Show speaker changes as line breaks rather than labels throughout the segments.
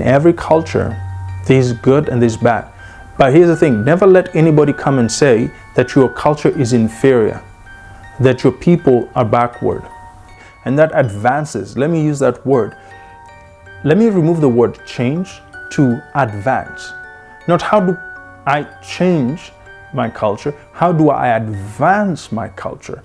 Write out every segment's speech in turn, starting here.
Every culture, there's good and there's bad. But here's the thing, never let anybody come and say that your culture is inferior, that your people are backward. And that advances, let me use that word. Let me remove the word change to advance. Not how do I change my culture, how do I advance my culture?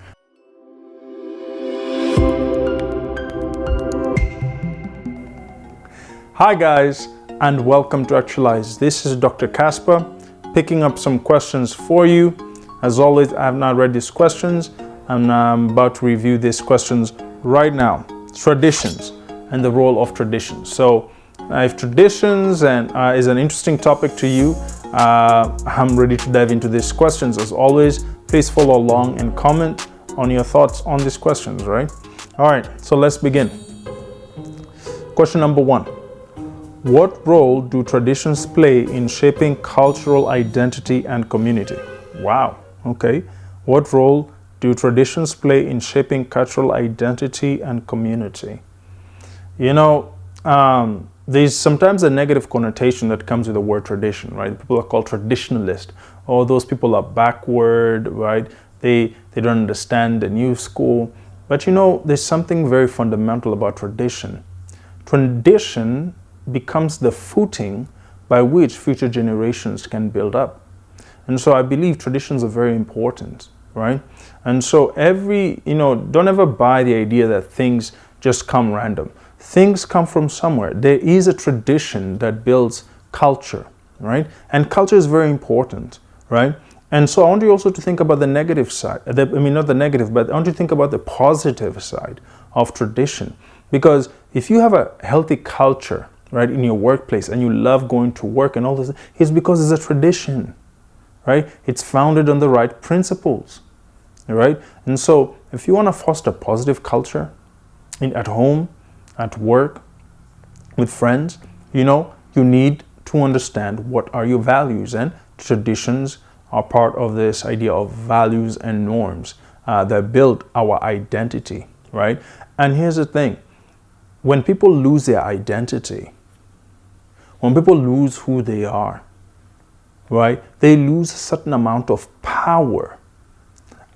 Hi guys, and welcome to Actualize. This is Dr. Casper, picking up some questions for you. As always, I have not read these questions, and I'm about to review these questions right now. Traditions and the role of traditions. So, if traditions is an interesting topic to you, I'm ready to dive into these questions. As always, please follow along and comment on your thoughts on these questions, right? All right, so let's begin. Question number 1. What role do traditions play in shaping cultural identity and community? Wow, okay. What role do traditions play in shaping cultural identity and community? You know, there's sometimes a negative connotation that comes with the word tradition, right? People are called traditionalist. Oh, those people are backward, right? They don't understand the new school. But you know, there's something very fundamental about tradition. Tradition becomes the footing by which future generations can build up. And so I believe traditions are very important, right? And so don't ever buy the idea that things just come random. Things come from somewhere. There is a tradition that builds culture, right? And culture is very important, right? And so I want you also to think about the negative side. Not the negative, but I want you to think about the positive side of tradition. Because if you have a healthy culture, right, in your workplace, and you love going to work and all this, it's because it's a tradition, right? It's founded on the right principles, right? And so if you want to foster positive culture at home, at work, with friends, you need to understand what are your values, and traditions are part of this idea of values and norms that build our identity, right? And here's the thing, when people lose their identity, when people lose who they are, right, they lose a certain amount of power.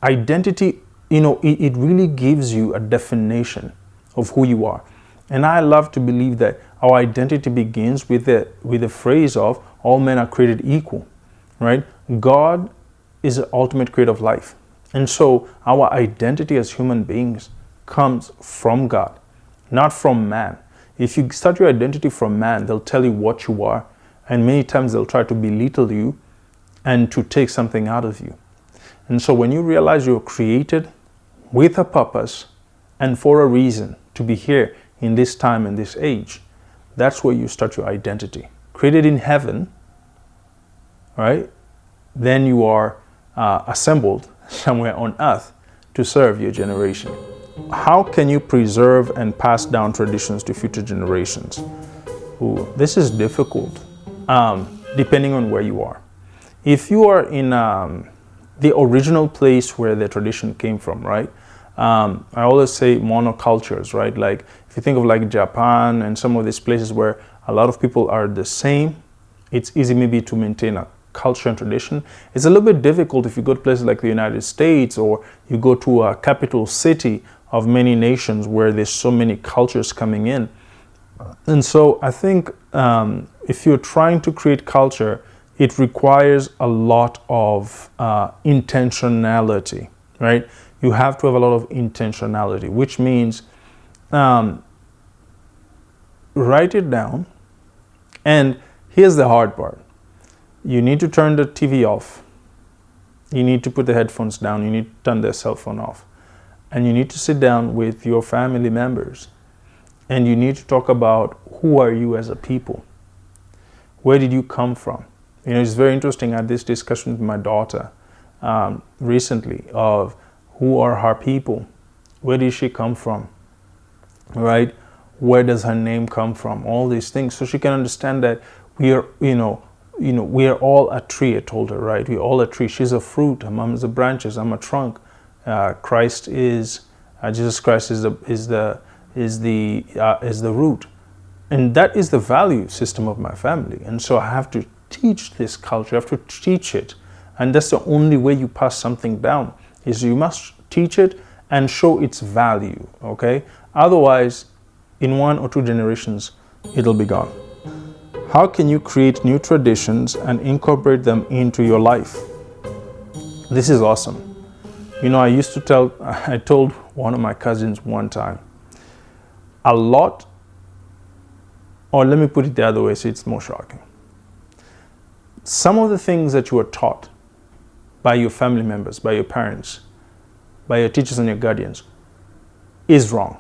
Identity, it really gives you a definition of who you are. And I love to believe that our identity begins with the phrase of all men are created equal, right? God is the ultimate creator of life. And so our identity as human beings comes from God, not from man. If you start your identity from man, they'll tell you what you are, and many times they'll try to belittle you and to take something out of you. And so when you realize you're created with a purpose and for a reason to be here in this time and this age, that's where you start your identity. Created in heaven, right? Then you are assembled somewhere on earth to serve your generation. How can you preserve and pass down traditions to future generations? Ooh, this is difficult, depending on where you are. If you are in the original place where the tradition came from, right? I always say monocultures, right? Like if you think of like Japan and some of these places where a lot of people are the same, it's easy maybe to maintain a culture and tradition. It's a little bit difficult if you go to places like the United States, or you go to a capital city of many nations where there's so many cultures coming in. And so I think if you're trying to create culture, it requires a lot of intentionality, right? You have to have a lot of intentionality, which means write it down. And here's the hard part. You need to turn the TV off. You need to put the headphones down. You need to turn the cell phone off. And you need to sit down with your family members, and you need to talk about who are you as a people? Where did you come from? It's very interesting. I had this discussion with my daughter recently of who are her people? Where did she come from? Right? Where does her name come from? All these things. So she can understand that we are, we are all a tree, I told her, right? We're all a tree. She's a fruit. Her mom is the branches. I'm a trunk. Jesus Christ is the root. And that is the value system of my family. And so I have to teach this culture, I have to teach it. And that's the only way you pass something down, is you must teach it and show its value, okay? Otherwise, in 1 or 2 generations, it'll be gone. How can you create new traditions and incorporate them into your life? This is awesome. You know, I told one of my cousins one time, a lot, or let me put it the other way so it's more shocking. Some of the things that you are taught by your family members, by your parents, by your teachers and your guardians is wrong.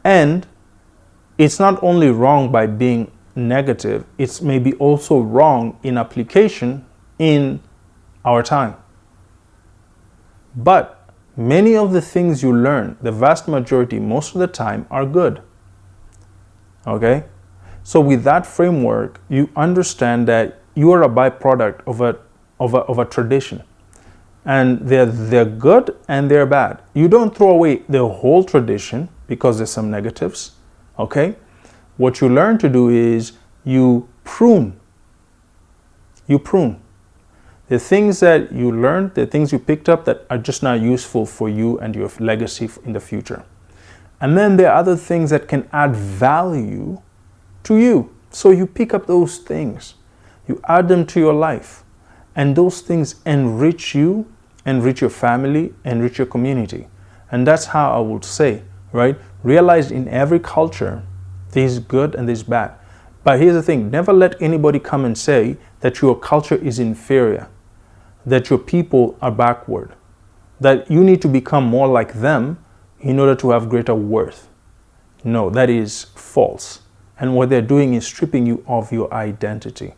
And it's not only wrong by being negative, it's maybe also wrong in application in our time. But many of the things you learn, the vast majority, most of the time, are good. Okay? So with that framework, you understand that you are a byproduct of a tradition. And they're good and they're bad. You don't throw away the whole tradition because there's some negatives. Okay? What you learn to do is you prune. You prune. The things that you learned, the things you picked up that are just not useful for you and your legacy in the future. And then there are other things that can add value to you. So you pick up those things. You add them to your life. And those things enrich you, enrich your family, enrich your community. And that's how I would say, right? Realize in every culture, there's good and there's bad. But here's the thing, never let anybody come and say that your culture is inferior, that your people are backward, that you need to become more like them in order to have greater worth. No, that is false. And what they're doing is stripping you of your identity.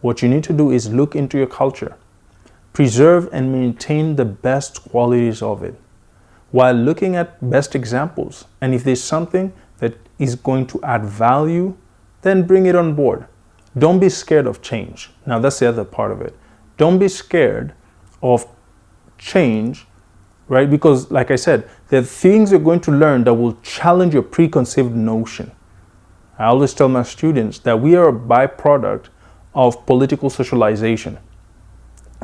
What you need to do is look into your culture, preserve and maintain the best qualities of it, while looking at best examples. And if there's something that is going to add value, then bring it on board. Don't be scared of change. Now, that's the other part of it. Don't be scared of change, right? Because, like I said, there are things you're going to learn that will challenge your preconceived notion. I always tell my students that we are a byproduct of political socialization,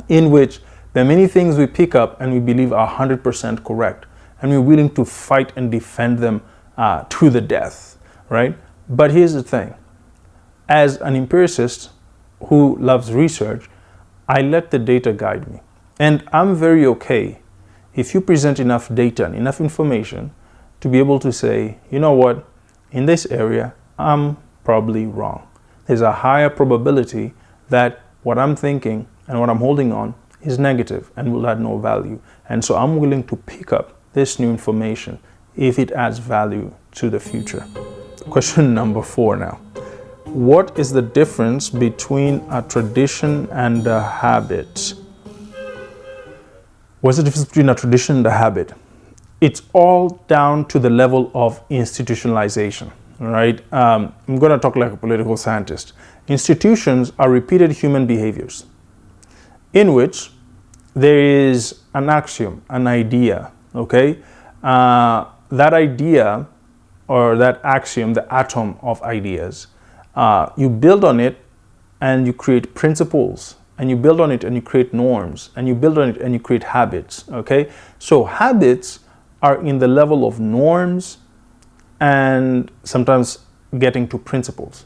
in which there are many things we pick up and we believe are 100% correct, and we're willing to fight and defend them to the death, right? But here's the thing. As an empiricist who loves research, I let the data guide me. And I'm very okay if you present enough data and enough information to be able to say, you know what, in this area, I'm probably wrong. There's a higher probability that what I'm thinking and what I'm holding on is negative and will add no value. And so I'm willing to pick up this new information if it adds value to the future. Question number 4 now. What is the difference between a tradition and a habit? What's the difference between a tradition and a habit? It's all down to the level of institutionalization, right? I'm going to talk like a political scientist. Institutions are repeated human behaviors in which there is an axiom, an idea, okay? That idea or that axiom, the atom of ideas, you build on it and you create principles, and you build on it and you create norms, and you build on it and you create habits, okay? So habits are in the level of norms and sometimes getting to principles.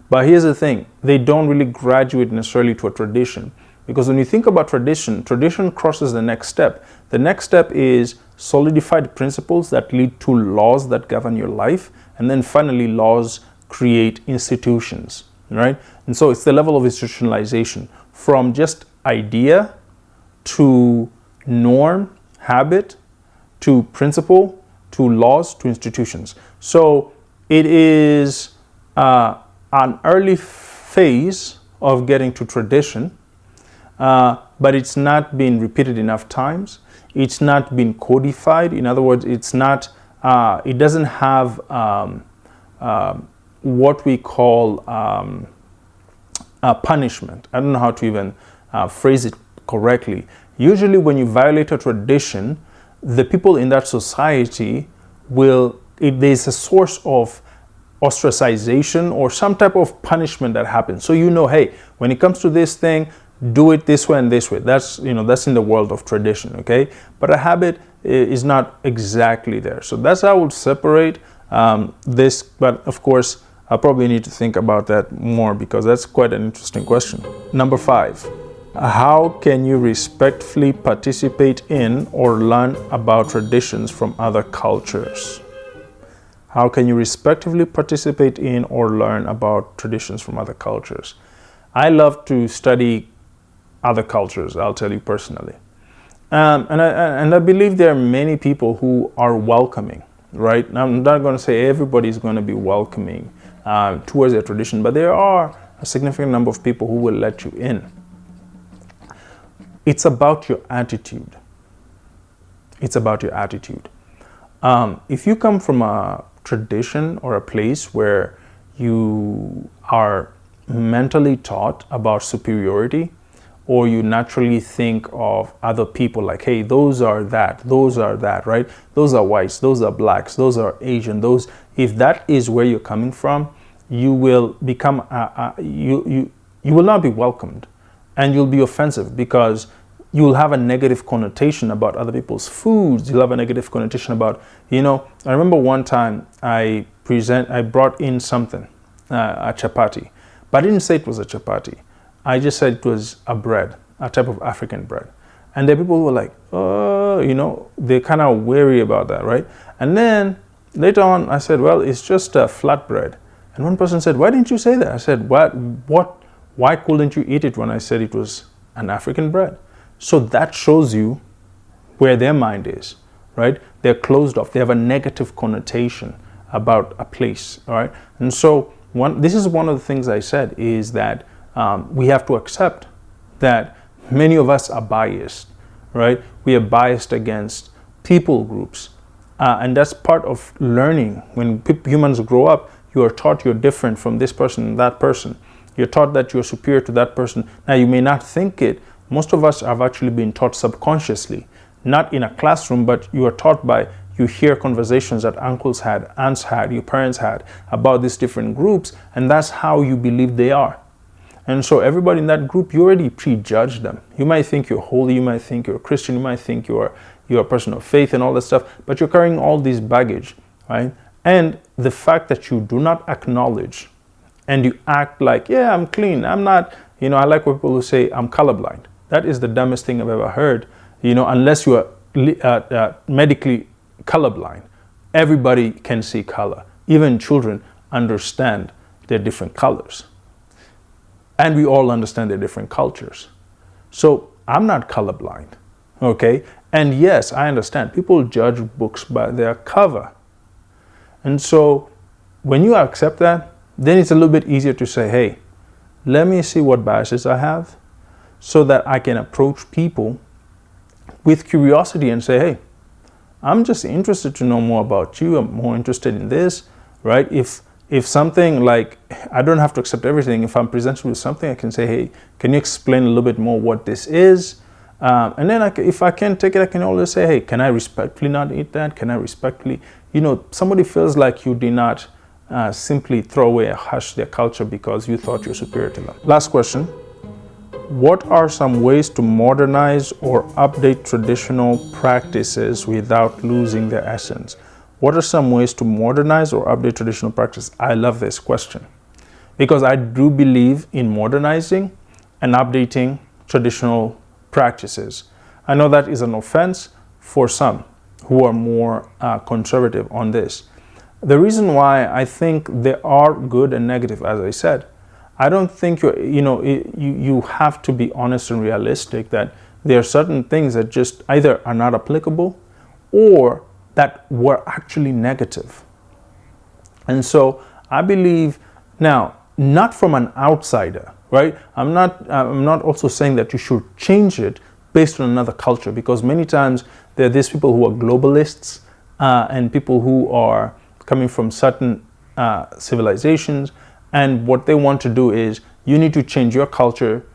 But here's the thing, they don't really graduate necessarily to a tradition, because when you think about tradition, tradition crosses the next step. The next step is solidified principles that lead to laws that govern your life, and then finally laws create institutions, right? And so it's the level of institutionalization, from just idea to norm, habit, to principle, to laws, to institutions. So it is an early phase of getting to tradition, but it's not been repeated enough times. It's not been codified. In other words, it's not. It doesn't have what we call punishment. I don't know how to even phrase it correctly. Usually when you violate a tradition, the people in that society will there's a source of ostracization or some type of punishment that happens. So you know, hey, when it comes to this thing, do it this way and this way. That's in the world of tradition, okay? But a habit is not exactly there. So that's how I would separate this. But of course, I probably need to think about that more because that's quite an interesting question. Number 5, how can you respectfully participate in or learn about traditions from other cultures? How can you respectively participate in or learn about traditions from other cultures? I love to study other cultures, I'll tell you personally. And I believe there are many people who are welcoming, right? I'm not going to say everybody is going to be welcoming towards their tradition, but there are a significant number of people who will let you in. It's about your attitude. It's about your attitude. If you come from a tradition or a place where you are mentally taught about superiority, or you naturally think of other people like, hey, those are that, right? Those are whites, those are blacks, those are Asian, if that is where you're coming from, you will become, you will not be welcomed, and you'll be offensive because you will have a negative connotation about other people's foods. You'll have a negative connotation about, I remember one time I brought in something, a chapati, but I didn't say it was a chapati. I just said it was a bread, a type of African bread. And the people were like, they're kind of wary about that, right? And then later on, I said, well, it's just a flat bread. And one person said, why didn't you say that? I said, why couldn't you eat it when I said it was an African bread? So that shows you where their mind is, right? They're closed off. They have a negative connotation about a place, all right? And so this is one of the things I said is that we have to accept that many of us are biased, right? We are biased against people groups. And that's part of learning. When humans grow up, you are taught you're different from this person and that person. You're taught that you're superior to that person. Now, you may not think it. Most of us have actually been taught subconsciously, not in a classroom, but you are taught you hear conversations that uncles had, aunts had, your parents had about these different groups, and that's how you believe they are. And so everybody in that group, you already prejudge them. You might think you're holy, you might think you're a Christian, you might think you're a person of faith and all that stuff, but you're carrying all this baggage, right? And the fact that you do not acknowledge and you act like, yeah, I'm clean, I'm not, I like when people who say I'm colorblind. That is the dumbest thing I've ever heard, unless you are medically colorblind. Everybody can see color. Even children understand their different colors. And we all understand their different cultures. So I'm not colorblind, okay? And yes, I understand. People judge books by their cover. And so when you accept that, then it's a little bit easier to say, hey, let me see what biases I have so that I can approach people with curiosity and say, hey, I'm just interested to know more about you. I'm more interested in this, right? If something like, I don't have to accept everything. If I'm presented with something, I can say, hey, can you explain a little bit more what this is? And then if I can't take it, I can always say, hey, can I respectfully not eat that? Can I respectfully, somebody feels like you did not simply throw away or hush their culture because you thought you're superior to them. Last question. What are some ways to modernize or update traditional practices without losing their essence? What are some ways to modernize or update traditional practice? I love this question because I do believe in modernizing and updating traditional practices. I know that is an offense for some who are more conservative on this. The reason why I think there are good and negative, as I said, I don't think you have to be honest and realistic that there are certain things that just either are not applicable or that were actually negative. And so I believe now, not from an outsider, right? I'm not also saying that you should change it based on another culture, because many times there are these people who are globalists and people who are coming from certain civilizations, and what they want to do is, you need to change your culture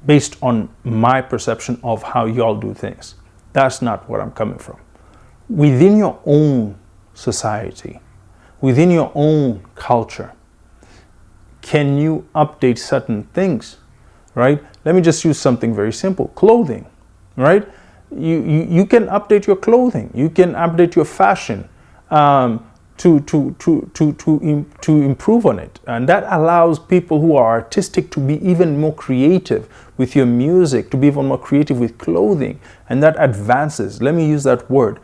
based on my perception of how y'all do things. That's not where I'm coming from. Within your own society, within your own culture, can you update certain things, right? Let me just use something very simple, clothing, right? You can update your clothing, you can update your fashion to improve on it. And that allows people who are artistic to be even more creative with your music, to be even more creative with clothing, and that advances. Let me use that word.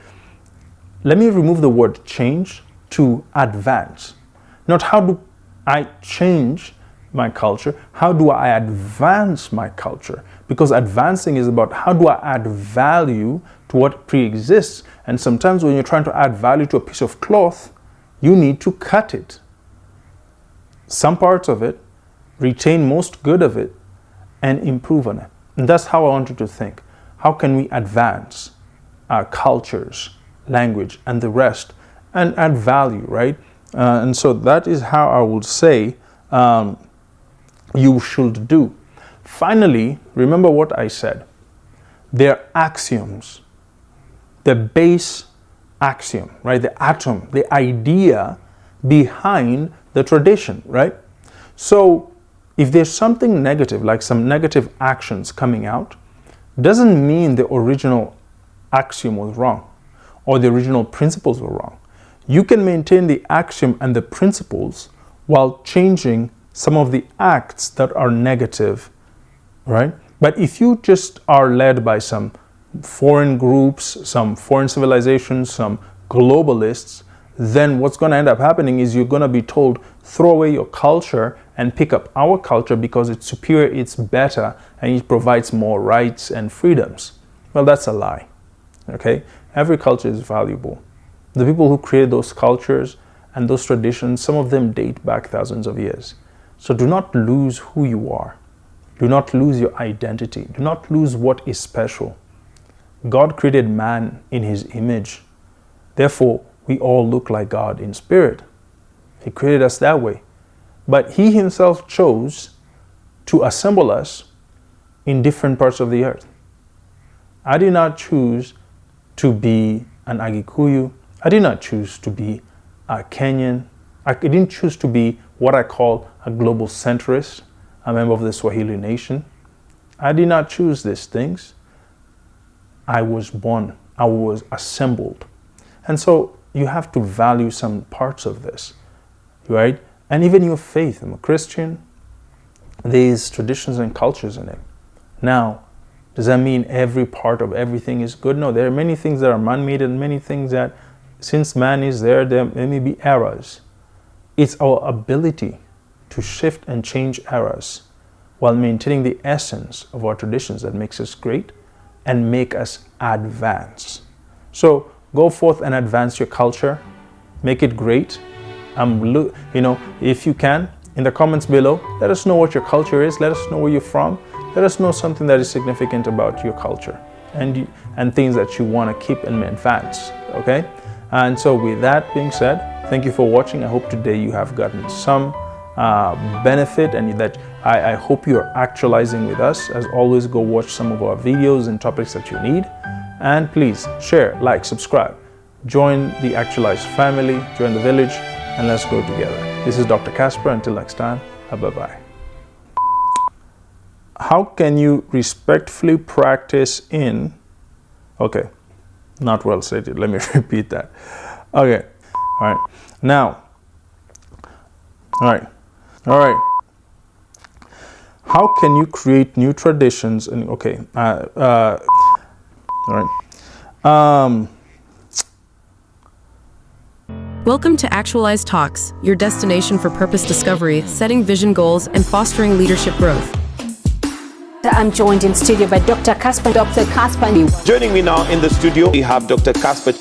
Let me remove the word change to advance. Not how do I change my culture, how do I advance my culture? Because advancing is about how do I add value to what pre-exists. And sometimes when you're trying to add value to a piece of cloth, you need to cut it. Some parts of it, retain most good of it, and improve on it. And that's how I wanted to think. How can we advance our cultures, language, and the rest, and add value, right? And so that is how I would say you should do. Finally, remember what I said. They're axioms. The base axiom, right? The atom, the idea behind the tradition, right? So if there's something negative, like some negative actions coming out, doesn't mean the original axiom was wrong or the original principles were wrong. You can maintain the axiom and the principles while changing some of the acts that are negative, right? But if you just are led by some foreign groups, some foreign civilizations, some globalists, then what's going to end up happening is you're going to be told, throw away your culture and pick up our culture because it's superior, it's better, and it provides more rights and freedoms. Well, that's a lie, okay? Every culture is valuable. The people who created those cultures and those traditions, some of them date back thousands of years. So do not lose who you are. Do not lose your identity. Do not lose what is special. God created man in his image. Therefore, we all look like God in spirit. He created us that way. But he himself chose to assemble us in different parts of the earth. I did not choose to be an Agikuyu. I did not choose to be a Kenyan. I didn't choose to be what I call a global centrist, a member of the Swahili nation. I did not choose these things. I was born. I was assembled. And so you have to value some parts of this, right? And even your faith. I'm a Christian. There's traditions and cultures in it. Now, does that mean every part of everything is good? No, there are many things that are man-made and many things that, since man is there may be errors. It's our ability to shift and change errors while maintaining the essence of our traditions that makes us great and make us advance. So go forth and advance your culture, make it great. If you can, in the comments below, let us know what your culture is. Let us know where you're from. Let us know something that is significant about your culture and things that you want to keep and advance. Okay? And so with that being said, thank you for watching. I hope today you have gotten some benefit and that I hope you're actualizing with us. As always, go watch some of our videos and topics that you need. And please share, like, subscribe. Join the Actualized family, join the village, and let's grow together. This is Dr. Casper. Until next time, bye-bye. How can you respectfully practice in... Okay, not well stated. Let me repeat that. Okay, all right. Now, all right. How can you create new traditions? And okay, all right.
Welcome to Actualized Talks, your destination for purpose discovery, setting vision goals, and fostering leadership growth.
I'm joined in studio by Dr. Casper.
Joining me now in the studio, we have Dr. Casper.